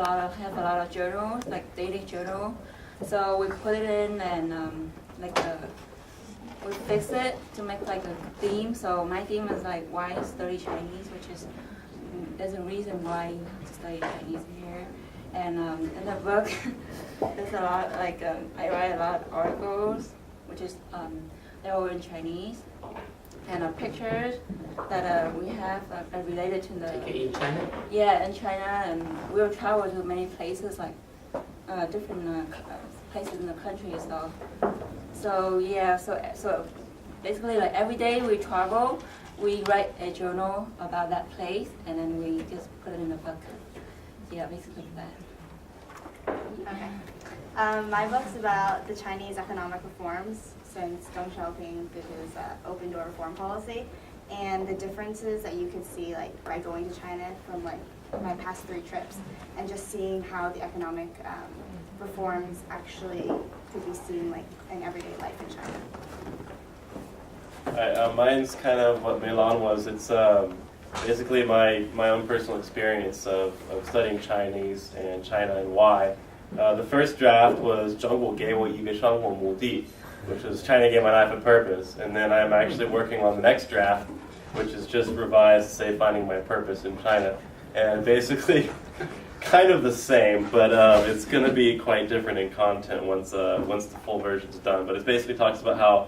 have a lot of journals, like daily journal. So we put it in and we fix it to make like a theme. So my theme is like why study Chinese, which is there's a reason why you have to study Chinese here. And in the book, there's a lot like I write a lot of articles, which is they're all in Chinese, and pictures that we have related to the in China. Yeah, in China, and we'll travel to many places like different places in the country and stuff. So yeah, so basically like every day we travel, we write a journal about that place, and then we just put it in the book. Yeah, basically that. Okay. My book's about the Chinese economic reforms since Deng Xiaoping did his open door reform policy, and the differences that you could see like by going to China from like my past 3 trips, and just seeing how the economic reforms actually could be seen like in everyday life in China. Mine's kind of what Meilan was. It's basically my own personal experience of studying Chinese and China and why. The first draft was 中国给我一个生活目的, which is China gave my life a purpose. And then I'm actually working on the next draft, which is just revised to say finding my purpose in China. And basically kind of the same, but it's going to be quite different in content once the full version's done. But it basically talks about how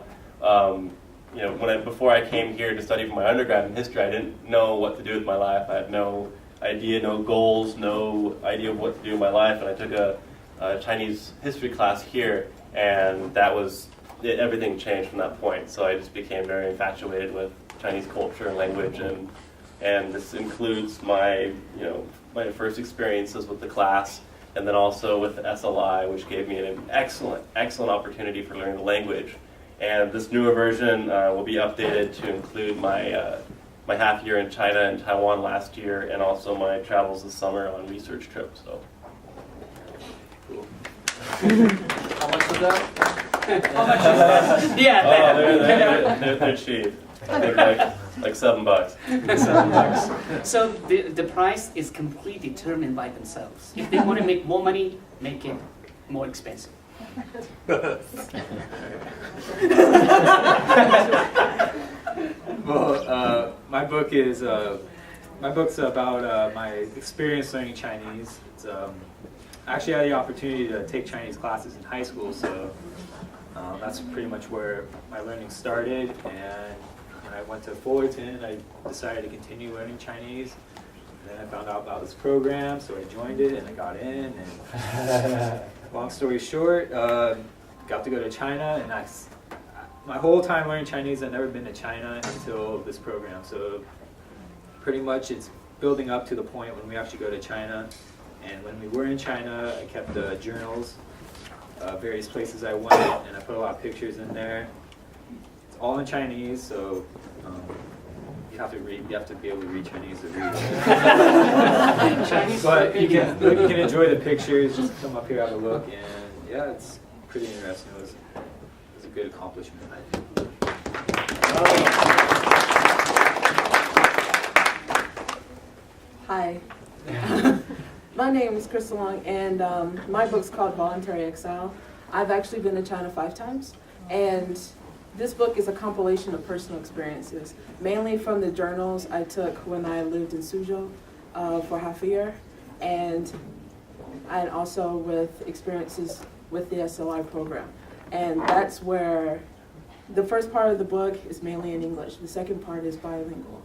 before I came here to study for my undergrad in history, I didn't know what to do with my life. I had no idea, no goals, no idea of what to do in my life. And I took a Chinese history class here, and that was it. Everything changed from that point. So I just became very infatuated with Chinese culture and language, and this includes my my first experiences with the class, and then also with the SLI, which gave me an excellent opportunity for learning the language. And this newer version will be updated to include my my half year in China and Taiwan last year, and also my travels this summer on research trips. So, cool. How much was that? How much is that? Yeah, They're cheap. I think like $7. $7. So the price is completely determined by themselves. If they want to make more money, make it more expensive. Well, my book's about my experience learning Chinese. It's, I actually had the opportunity to take Chinese classes in high school, so that's pretty much where my learning started. And when I went to Fullerton, I decided to continue learning Chinese. And then I found out about this program, so I joined it and I got in. And long story short, got to go to China, and my whole time learning Chinese, I've never been to China until this program. So pretty much it's building up to the point when we actually go to China. And when we were in China, I kept the journals, various places I went, and I put a lot of pictures in there. It's all in Chinese, so you have to be able to read Chinese to read it. But you can enjoy the pictures, just come up here, have a look, and yeah, it's pretty interesting. It was a good accomplishment, I think. Hi. My name is Crystal Long, and my book's called Voluntary Exile. I've actually been to China 5 times, and this book is a compilation of personal experiences, mainly from the journals I took when I lived in Suzhou for half a year, and also with experiences with the SLI program. And that's where the first part of the book is mainly in English. The second part is bilingual.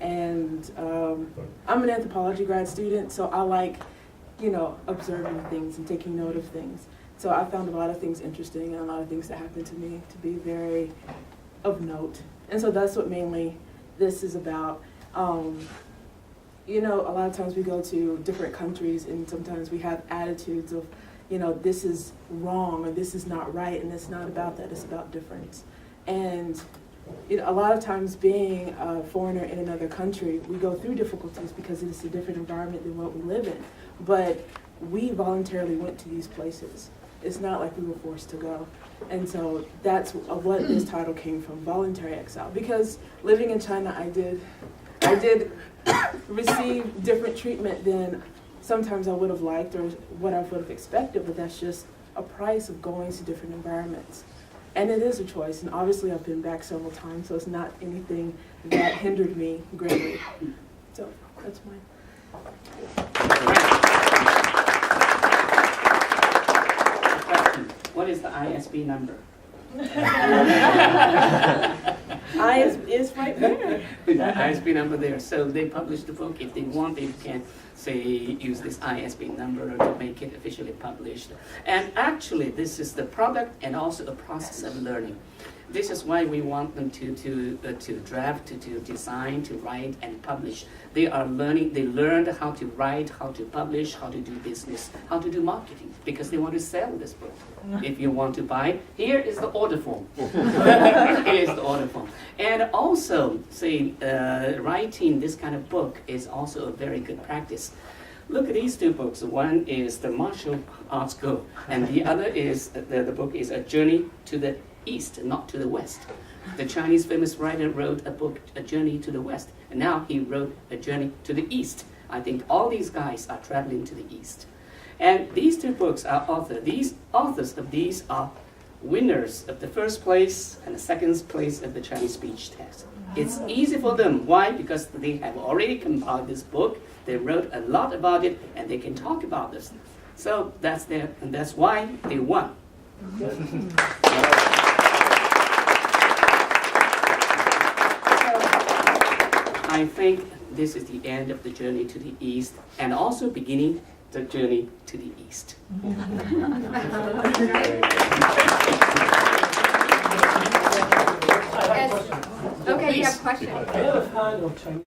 And I'm an anthropology grad student, so I like, observing things and taking note of things. So I found a lot of things interesting and a lot of things that happened to me to be very of note. And so that's what mainly this is about. A lot of times we go to different countries and sometimes we have attitudes of, this is wrong or this is not right, and it's not about that, it's about difference. And a lot of times being a foreigner in another country, we go through difficulties because it's a different environment than what we live in. But we voluntarily went to these places. It's not like we were forced to go. And so that's what this title came from, Voluntary Exile. Because living in China, I did receive different treatment than sometimes I would have liked or what I would have expected, but that's just a price of going to different environments. And it is a choice, and obviously I've been back several times, so it's not anything that hindered me greatly. So that's mine. Question. What is the ISB number? I is right there. The ISB number there. So they publish the book. If they want, they can say use this ISB number to make it officially published. And actually, this is the product and also the process of learning. This is why we want them to draft, to design, to write, and publish. They are learning. They learned how to write, how to publish, how to do business, how to do marketing, because they want to sell this book. If you want to buy, here is the order form. Here is the order form. And also, say, writing this kind of book is also a very good practice. Look at these two books. One is the Martial Arts Code, and the other is the book is A Journey to the East, not to the West. The Chinese famous writer wrote a book, A Journey to the West, and now he wrote A Journey to the East. I think all these guys are traveling to the East. And these two books are authored. These authors of these are winners of the first place and the second place of the Chinese speech test. It's easy for them. Why? Because they have already compiled this book. They wrote a lot about it, and they can talk about this. So that's there, and that's why they won. I think this is the end of the journey to the East, and also beginning the journey to the East. Okay, you have questions. I have a fan of Chinese.